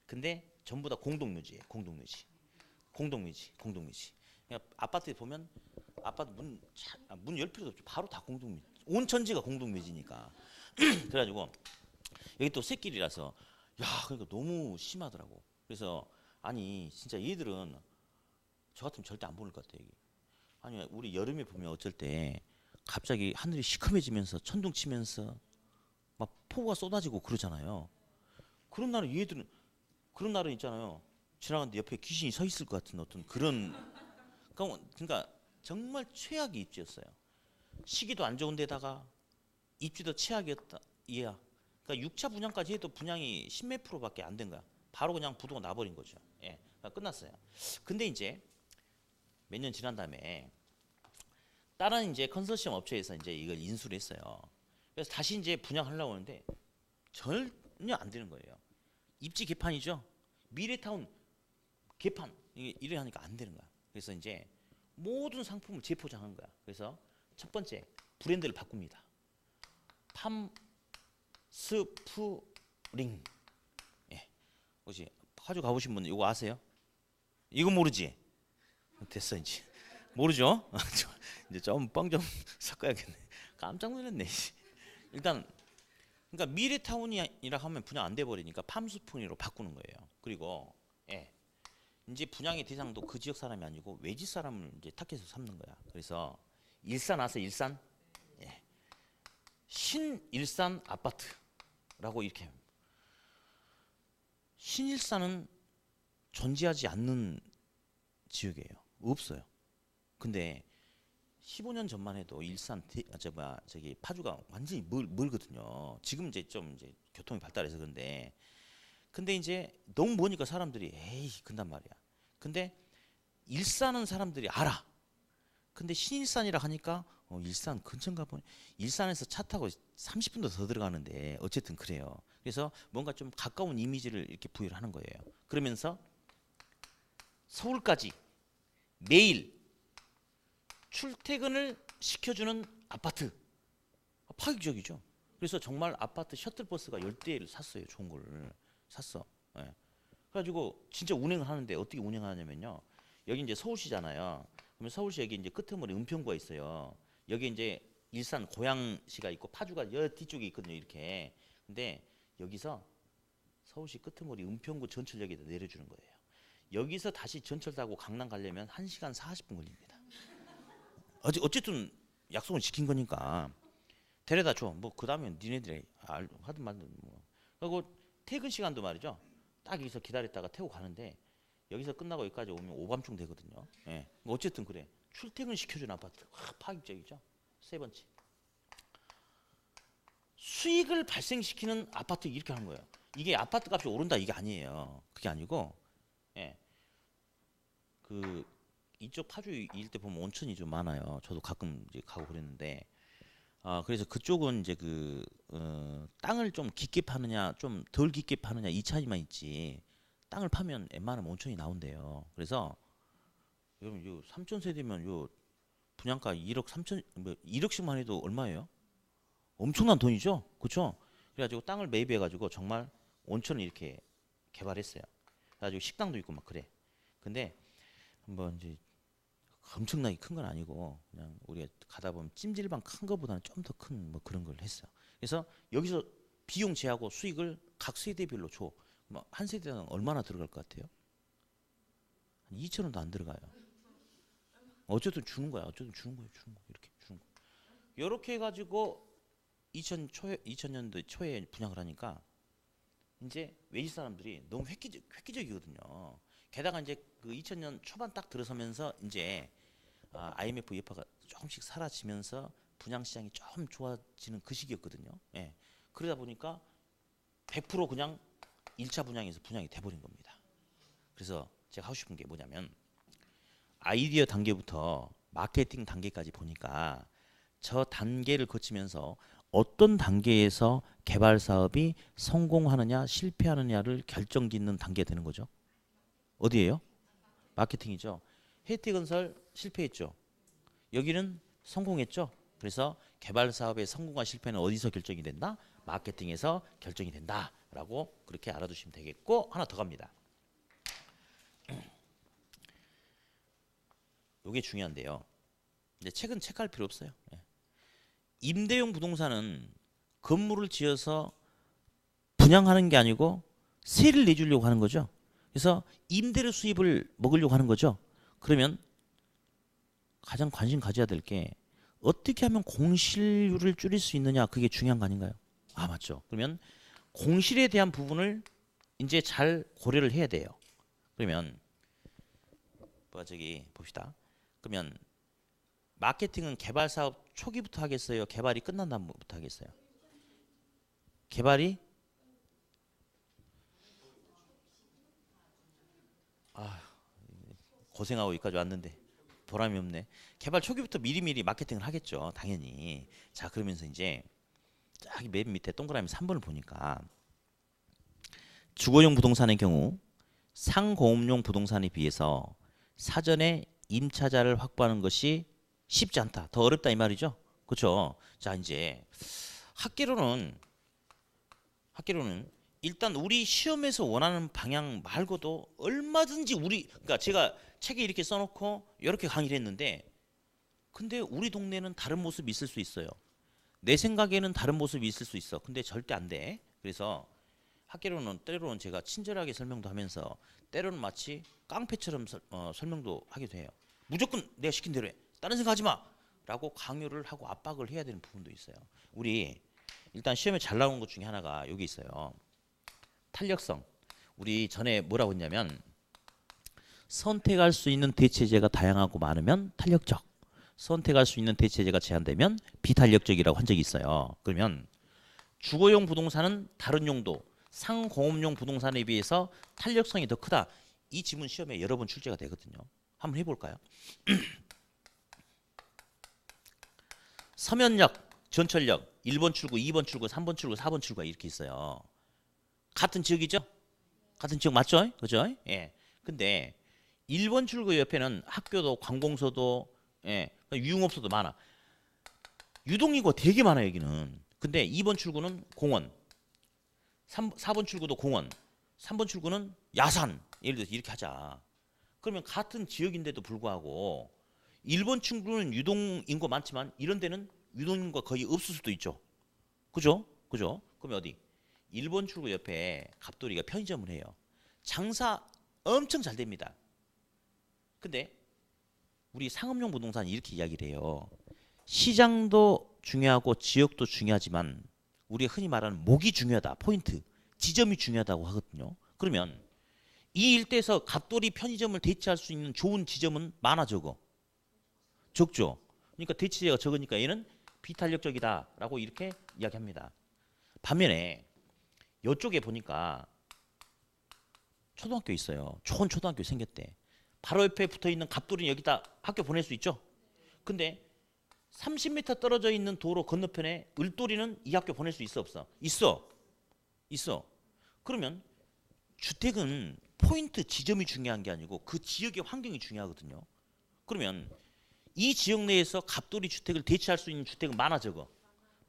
근데 전부 다 공동묘지예요, 공동묘지. 그러니까 아파트에 보면 아파트 문 열 필요도 없죠. 바로 다 공동묘지. 온 천지가 공동묘지니까. 그래가지고 여기 또 샛길이라서 그러니까 너무 심하더라고. 그래서 아니 진짜 얘들은 저 같으면 절대 안 보낼 것 같아 여기. 아니 우리 여름에 보면 어쩔 때 갑자기 하늘이 시커매지면서 천둥 치면서 막 폭우가 쏟아지고 그러잖아요. 그런 날은 있잖아요. 지나가는데 옆에 귀신이 서 있을 것 같은 어떤 그런. 그러니까 정말 최악의 입지였어요. 시기도 안 좋은 데다가 입지도 최악이었다. 이해야. 그러니까 6차 분양까지 해도 분양이 10몇 프로밖에 안 된 거야. 바로 그냥 부도가 나버린 거죠. 예, 그러니까 끝났어요. 근데 이제 몇 년 지난 다음에 다른 이제 컨소시엄 업체에서 이제 이걸 인수를 했어요. 그래서 다시 이제 분양하려고 하는데 전혀 안 되는 거예요. 입지 개판이죠. 미래타운 개판 이래 하니까 안 되는 거야. 그래서 이제 모든 상품을 재포장한 거야. 그래서 첫 번째 브랜드를 바꿉니다. 팜스프링. 예, 혹시 파주 가보신 분 이거 아세요? 이거 모르지? 됐어 이제 모르죠? 이제 좀 뻥 좀 섞어야겠네. 깜짝 놀랐네. 일단 그러니까 미래타운이라 하면 분양 안 돼 버리니까 팜스프링으로 바꾸는 거예요. 그리고 예, 이제 분양의 대상도 그 지역 사람이 아니고 외지 사람을 이제 타겟으로 삼는 거야. 그래서 일산 아세요? 일산? 예. 신일산 아파트라고 이렇게. 신일산은 존재하지 않는 지역이에요. 없어요. 근데 15년 전만 해도 일산 저기 파주가 완전히 멀거든요. 지금 이제 좀 이제 교통이 발달해서 근데 이제 너무 머니까 사람들이 에이 근단 말이야. 근데 일산은 사람들이 알아. 근데 신일산이라 하니까 일산 근처인가 보네. 일산에서 차 타고 30분도 더 들어가는데 어쨌든 그래요. 그래서 뭔가 좀 가까운 이미지를 이렇게 부여를 하는 거예요. 그러면서 서울까지 매일 출퇴근을 시켜주는 아파트. 파격적이죠. 그래서 정말 아파트 셔틀버스가 10대를 샀어요. 좋은 걸 샀어. 예. 그래가지고 진짜 운행을 하는데 어떻게 운행하냐면요. 여기 이제 서울시잖아요. 그러면 서울시 여기 이제 끄트머리 은평구가 있어요. 여기 이제 일산 고양시가 있고 파주가 여 뒤쪽에 있거든요. 이렇게. 근데 여기서 서울시 끄트머리 은평구 전철역에다 내려주는 거예요. 여기서 다시 전철 타고 강남 가려면 1시간 40분 걸립니다. 어쨌든 약속은 지킨 거니까 데려다 줘. 뭐 그 다음에 니네들이 하든 말든 뭐. 그리고 퇴근 시간도 말이죠. 딱 여기서 기다렸다가 태우고 가는데 여기서 끝나고 여기까지 오면 오밤중 되거든요. 예. 뭐 어쨌든 그래. 출퇴근 시켜주는 아파트. 파격적이죠. 세 번째. 수익을 발생시키는 아파트 이렇게 하는 거예요. 이게 아파트 값이 오른다 이게 아니에요. 그게 아니고 예. 그 이쪽 파주 일대 보면 온천이 좀 많아요. 저도 가끔 이제 가고 그랬는데, 그래서 그쪽은 이제 땅을 좀 깊게 파느냐, 좀 덜 깊게 파느냐 이 차이만 있지. 땅을 파면 웬만하면 온천이 나온대요. 그래서 여러분 요 3천 세대면 요 분양가 1억 3천 뭐 1억씩만 해도 얼마예요? 엄청난 돈이죠, 그렇죠? 그래가지고 땅을 매입해가지고 정말 온천을 이렇게 개발했어요. 그래가지고 식당도 있고 막 그래. 근데 한번 이제 엄청나게 큰 건 아니고 그냥 우리가 가다 보면 찜질방 큰 거보다는 좀 더 큰 뭐 그런 걸 했어요. 그래서 여기서 비용 제하고 수익을 각 세대별로 줘. 뭐 한 세대당 얼마나 들어갈 것 같아요? 한 2천 원도 안 들어가요. 어쨌든 주는 거야. 어쨌든 주는 거예요. 주는 거 이렇게 주는 거. 이렇게 해가지고 2000년도 초에 분양을 하니까 이제 외지 사람들이 너무 획기적이거든요. 게다가 이제 그 2000년 초반 딱 들어서면서 이제 IMF 여파가 조금씩 사라지면서 분양 시장이 좀 좋아지는 그 시기였거든요. 예. 그러다 보니까 100% 그냥 1차 분양에서 분양이 돼버린 겁니다. 그래서 제가 하고 싶은 게 뭐냐면 아이디어 단계부터 마케팅 단계까지 보니까 저 단계를 거치면서 어떤 단계에서 개발 사업이 성공하느냐 실패하느냐를 결정짓는 단계가 되는 거죠. 어디예요? 마케팅이죠. 혜택건설 실패했죠. 여기는 성공했죠. 그래서 개발 사업의 성공과 실패는 어디서 결정이 된다? 마케팅에서 결정이 된다라고 그렇게 알아두시면 되겠고 하나 더 갑니다. 이게 중요한데요. 이제 책은 체크할 필요 없어요. 임대용 부동산은 건물을 지어서 분양하는 게 아니고 세를 내주려고 하는 거죠. 그래서 임대료 수입을 먹으려고 하는 거죠. 그러면 가장 관심 가져야 될 게 어떻게 하면 공실률을 줄일 수 있느냐 그게 중요한 거 아닌가요? 맞죠. 그러면 공실에 대한 부분을 이제 잘 고려를 해야 돼요. 그러면 저기 봅시다. 그러면 마케팅은 개발 사업 초기부터 하겠어요? 개발이 끝난 다음부터 하겠어요? 개발이 고생하고 여기까지 왔는데 보람이 없네. 개발 초기부터 미리미리 마케팅을 하겠죠. 당연히. 자, 그러면서 이제 쫙 맨 밑에 동그라미 3번을 보니까 주거용 부동산의 경우 상공업용 부동산에 비해서 사전에 임차자를 확보하는 것이 쉽지 않다. 더 어렵다 이 말이죠. 그렇죠? 자, 이제 학계로는 일단 우리 시험에서 원하는 방향 말고도 얼마든지 그러니까 제가 책에 이렇게 써놓고 이렇게 강의를 했는데 근데 우리 동네는 다른 모습이 있을 수 있어요. 내 생각에는 다른 모습이 있을 수 있어. 근데 절대 안 돼. 그래서 때로는 제가 친절하게 설명도 하면서 때로는 마치 깡패처럼 설명도 하기도 해요. 무조건 내가 시킨 대로 해. 다른 생각하지 마. 라고 강요를 하고 압박을 해야 되는 부분도 있어요. 우리 일단 시험에 잘 나오는 것 중에 하나가 여기 있어요. 탄력성. 우리 전에 뭐라고 했냐면 선택할 수 있는 대체제가 다양하고 많으면 탄력적. 선택할 수 있는 대체제가 제한되면 비탄력적이라고 한 적이 있어요. 그러면 주거용 부동산은 다른 용도, 상공업용 부동산에 비해서 탄력성이 더 크다. 이 지문 시험에 여러 번 출제가 되거든요. 한번 해볼까요? 서면역, 전철역, 1번 출구, 2번 출구, 3번 출구, 4번 출구가 이렇게 있어요. 같은 지역이죠? 같은 지역 맞죠? 그죠? 예. 근데 1번 출구 옆에는 학교도 관공서도 예, 유흥업소도 많아. 유동인구가 되게 많아 여기는. 근데 2번 출구는 공원, 4번 출구도 공원, 3번 출구는 야산. 예를 들어서 이렇게 하자. 그러면 같은 지역인데도 불구하고 1번 출구는 유동인구가 많지만 이런 데는 유동인구가 거의 없을 수도 있죠. 그죠? 그죠? 그러면 어디? 1번 출구 옆에 갑돌이가 편의점을 해요. 장사 엄청 잘 됩니다. 근데 우리 상업용 부동산 이렇게 이야기를 해요. 시장도 중요하고 지역도 중요하지만 우리가 흔히 말하는 목이 중요하다. 포인트. 지점이 중요하다고 하거든요. 그러면 이 일대에서 갑돌이 편의점을 대체할 수 있는 좋은 지점은 많아 적어? 적죠. 그러니까 대체제가 적으니까 얘는 비탄력적이다라고 이렇게 이야기합니다. 반면에 이쪽에 보니까 초등학교 있어요. 좋은 초등학교 생겼대. 바로 옆에 붙어있는 갑돌이는 여기다 학교 보낼 수 있죠. 근데 30m 떨어져 있는 도로 건너편에 을돌이는 이 학교 보낼 수 있어 없어? 있어. 그러면 주택은 포인트 지점이 중요한 게 아니고 그 지역의 환경이 중요하거든요. 그러면 이 지역 내에서 갑돌이 주택을 대체할 수 있는 주택은 많아 적어?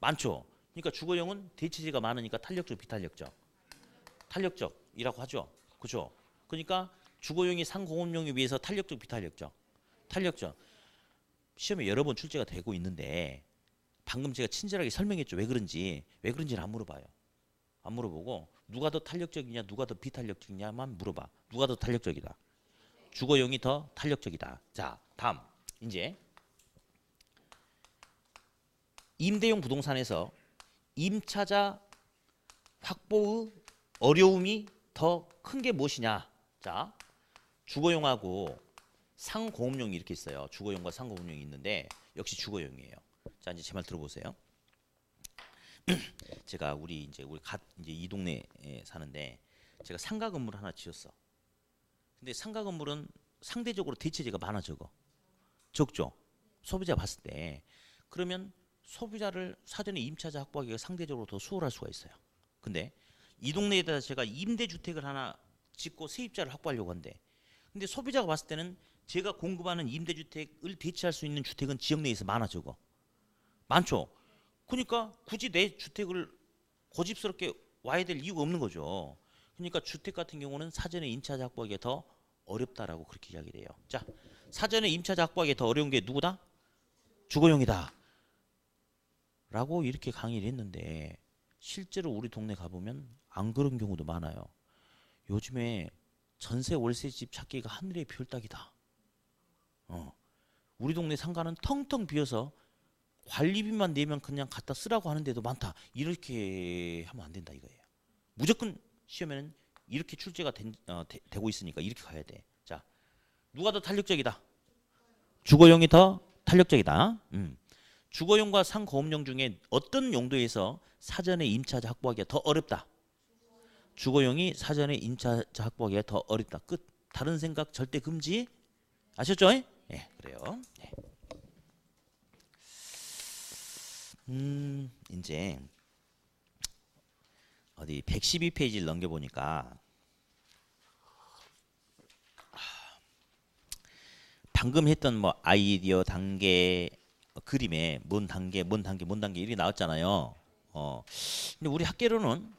많죠. 그러니까 주거용은 대체제가 많으니까 탄력적 비탄력적? 탄력적이라고 하죠. 그죠? 그러니까 주거용이 상공업용에 비해서 탄력적 비탄력적? 탄력적. 시험에 여러 번 출제가 되고 있는데 방금 제가 친절하게 설명했죠. 왜 그런지는 안 물어봐요. 안 물어보고 누가 더 탄력적이냐 누가 더 비탄력적이냐만 물어봐. 누가 더 탄력적이다. 주거용이 더 탄력적이다. 자, 다음 이제 임대용 부동산에서 임차자 확보의 어려움이 더 큰 게 무엇이냐. 자, 주거용하고 상공업용이 이렇게 있어요. 주거용과 상공업용이 있는데 역시 주거용이에요. 자, 이제 제 말 들어보세요. 제가 우리 이제 이 동네에 사는데 제가 상가 건물 하나 지었어. 근데 상가 건물은 상대적으로 대체제가 많아 적죠. 소비자 봤을 때. 그러면 소비자를 사전에 임차자 확보하기가 상대적으로 더 수월할 수가 있어요. 근데 이 동네에다 제가 임대주택을 하나 짓고 세입자를 확보하려고 한대. 근데 소비자가 봤을 때는 제가 공급하는 임대주택을 대체할 수 있는 주택은 지역 내에서 많아 적어? 많죠. 그러니까 굳이 내 주택을 고집스럽게 와야 될 이유가 없는 거죠. 그러니까 주택 같은 경우는 사전에 임차자 확보하기가 더 어렵다라고 그렇게 이야기를 해요. 자, 사전에 임차자 확보하기 더 어려운 게 누구다? 주거용이다. 라고 이렇게 강의를 했는데 실제로 우리 동네 가보면 안 그런 경우도 많아요. 요즘에 전세 월세집 찾기가 하늘의 별 따기다. 우리 동네 상가는 텅텅 비어서 관리비만 내면 그냥 갖다 쓰라고 하는 데도 많다. 이렇게 하면 안 된다 이거예요. 무조건 시험에는 이렇게 출제가 되고 있으니까 이렇게 가야 돼. 자, 누가 더 탄력적이다? 주거용이 더 탄력적이다. 주거용과 상공업용 중에 어떤 용도에서 사전에 임차자 확보하기가 더 어렵다? 주거용이 사전에 임차자 확보하기가 더 어렵다. 끝. 다른 생각 절대 금지. 아셨죠? 예, 그래요. 예. 이제 어디 112페이지를 넘겨보니까 방금 했던 뭐 아이디어 단계 그림에 뭔 단계 이렇게 나왔잖아요. 근데 우리 학계로는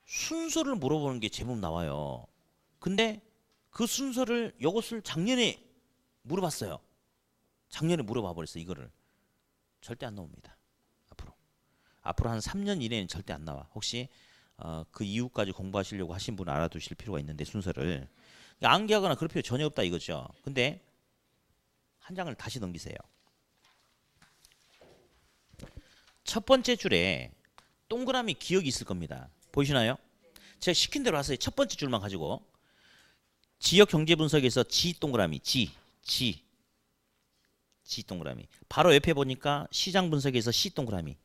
순서를 물어보는 게 제법 나와요. 근데 그 순서를 이것을 작년에 물어봤어요. 작년에 물어봐 버렸어. 이거를 절대 안 나옵니다. 앞으로 한 3년 이내는 절대 안 나와. 혹시 그 이후까지 공부하시려고 하신 분은 알아두실 필요가 있는데 순서를 암기하거나 그럴 필요 전혀 없다 이거죠. 근데 한 장을 다시 넘기세요. 첫 번째 줄에 동그라미 기억이 있을 겁니다. 보이시나요? 제가 시킨 대로 하세요. 첫 번째 줄만 가지고 지역 경제 분석에서 G 동그라미 G 동그라미. 바로 옆에 보니까 시장 분석에서 C 동그라미.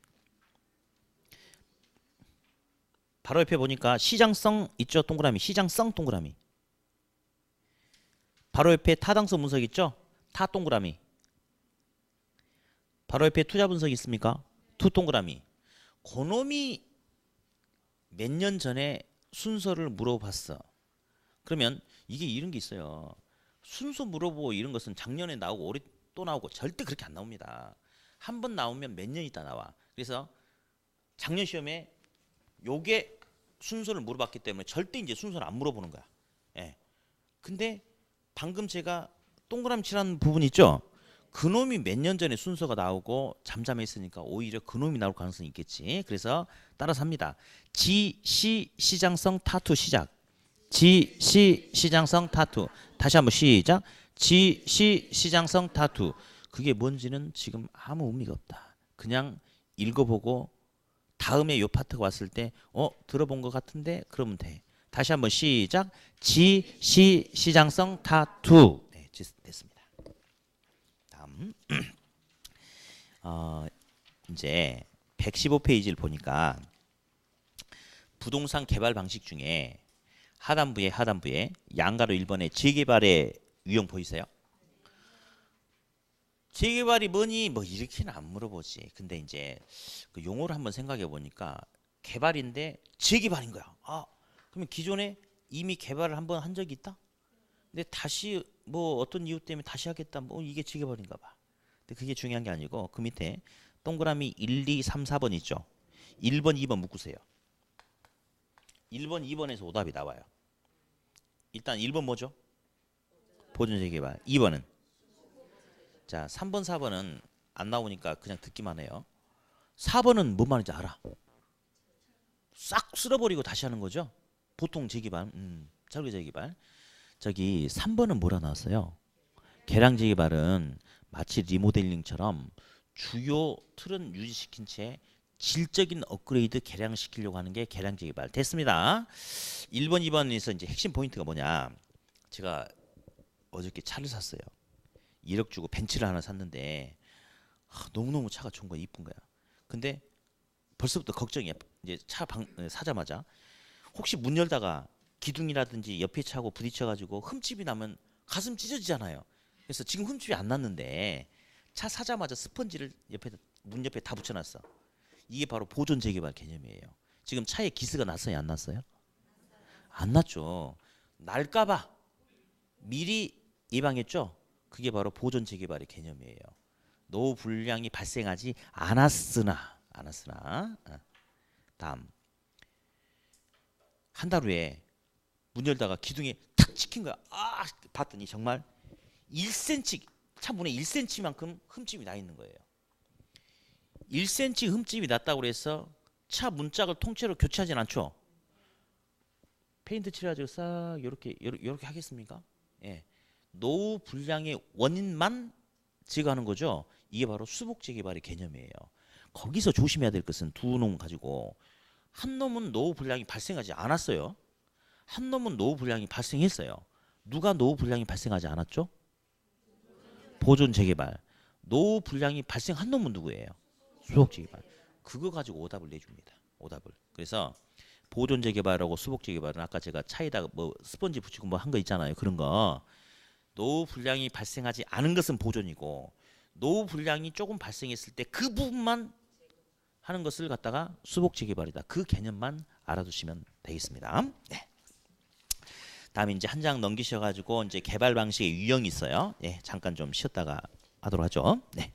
바로 옆에 보니까 시장성 있죠? 동그라미. 시장성 동그라미. 바로 옆에 타당성 분석 있죠? 타 동그라미. 바로 옆에 투자 분석 있습니까? 투 동그라미. 그놈이 몇 년 전에 순서를 물어봤어. 그러면 이게 이런 게 있어요. 순서 물어보고 이런 것은 작년에 나오고 올해 또 나오고 절대 그렇게 안 나옵니다. 한 번 나오면 몇 년 있다 나와. 그래서 작년 시험에 요게 순서를 물어봤기 때문에 절대 이제 순서를 안 물어보는 거야. 예. 근데 방금 제가 동그라미 칠한 부분 있죠? 그놈이 몇 년 전에 순서가 나오고 잠잠했으니까 오히려 그놈이 나올 가능성이 있겠지. 그래서 따라서 합니다. G, C, 시장성 타투 시작. G, C, 시장성 타투. 다시 한번 시작. G, C, 시장성 타투. 그게 뭔지는 지금 아무 의미가 없다. 그냥 읽어보고 다음에 요 파트가 왔을 때 들어본 것 같은데 그러면 돼. 다시 한번 시작. G, C, 시장성 타투. 네, 됐습니다. 다음 이제 115페이지를 보니까 부동산 개발 방식 중에 하단부에 양가로 1번에 재개발의 유형 보이세요? 재개발이 뭐니? 뭐 이렇게는 안 물어보지. 근데 이제 그 용어를 한번 생각해 보니까 개발인데 재개발인 거야. 그러면 기존에 이미 개발을 한번 한 적이 있다? 근데 다시 뭐 어떤 이유 때문에 다시 하겠다. 뭐 이게 재개발인가 봐. 근데 그게 중요한 게 아니고 그 밑에 동그라미 1, 2, 3, 4번 있죠. 1번, 2번 묶으세요. 1번, 2번에서 오답이 나와요. 일단 1번 뭐죠? 보존 재개발. 2번은 자, 3번, 4번은 안 나오니까 그냥 듣기만 해요. 4번은 뭔 말인지 알아. 싹 쓸어버리고 다시 하는 거죠. 보통 재개발, 설계 재개발. 저기 3번은 뭐라 나왔어요? 개량 재개발은 마치 리모델링처럼 주요 틀은 유지시킨 채 질적인 업그레이드 개량시키려고 하는 게 개량 재개발. 됐습니다. 1번, 2번에서 이제 핵심 포인트가 뭐냐? 제가 어저께 차를 샀어요. 1억 주고 벤츠를 하나 샀는데 너무너무 차가 좋은 거야. 이쁜 거야. 근데 벌써부터 걱정이야. 이제 사자마자 혹시 문 열다가 기둥이라든지 옆에 차고 부딪혀가지고 흠집이 나면 가슴 찢어지잖아요. 그래서 지금 흠집이 안 났는데 차 사자마자 스펀지를 문 옆에 다 붙여놨어. 이게 바로 보존 재개발 개념이에요. 지금 차에 기스가 났어요? 안 났어요? 안 났죠. 날까봐 미리 예방했죠. 그게 바로 보존 재개발의 개념이에요. 노후 불량이 발생하지 않았으나 다음 한 달 후에 문 열다가 기둥에 탁 찍힌 거야. 봤더니 정말 1cm 차 문에 1cm만큼 흠집이 나 있는 거예요. 1cm 흠집이 났다고 해서 차 문짝을 통째로 교체하진 않죠. 페인트 칠해가지고 싹 이렇게 하겠습니까? 예. 노후 불량의 원인만 제거하는 거죠. 이게 바로 수복 재개발의 개념이에요. 거기서 조심해야 될 것은 두 놈 가지고 한 놈은 노후 불량이 발생하지 않았어요. 한 놈은 노후 불량이 발생했어요. 누가 노후 불량이 발생하지 않았죠? 보존 재개발. 노후 불량이 발생한 놈은 누구예요? 수복 재개발. 그거 가지고 오답을 내줍니다. 오답을. 그래서 보존 재개발하고 수복 재개발은 아까 제가 차에다가 뭐 스펀지 붙이고 뭐 한 거 있잖아요. 그런 거. 노후 불량이 발생하지 않은 것은 보존이고 노후 불량이 조금 발생했을 때 그 부분만 하는 것을 갖다가 수복 재개발이다. 그 개념만 알아두시면 되겠습니다. 네. 다음에 이제 한 장 넘기셔가지고 이제 개발 방식의 유형이 있어요. 예, 잠깐 좀 쉬었다가 하도록 하죠. 네.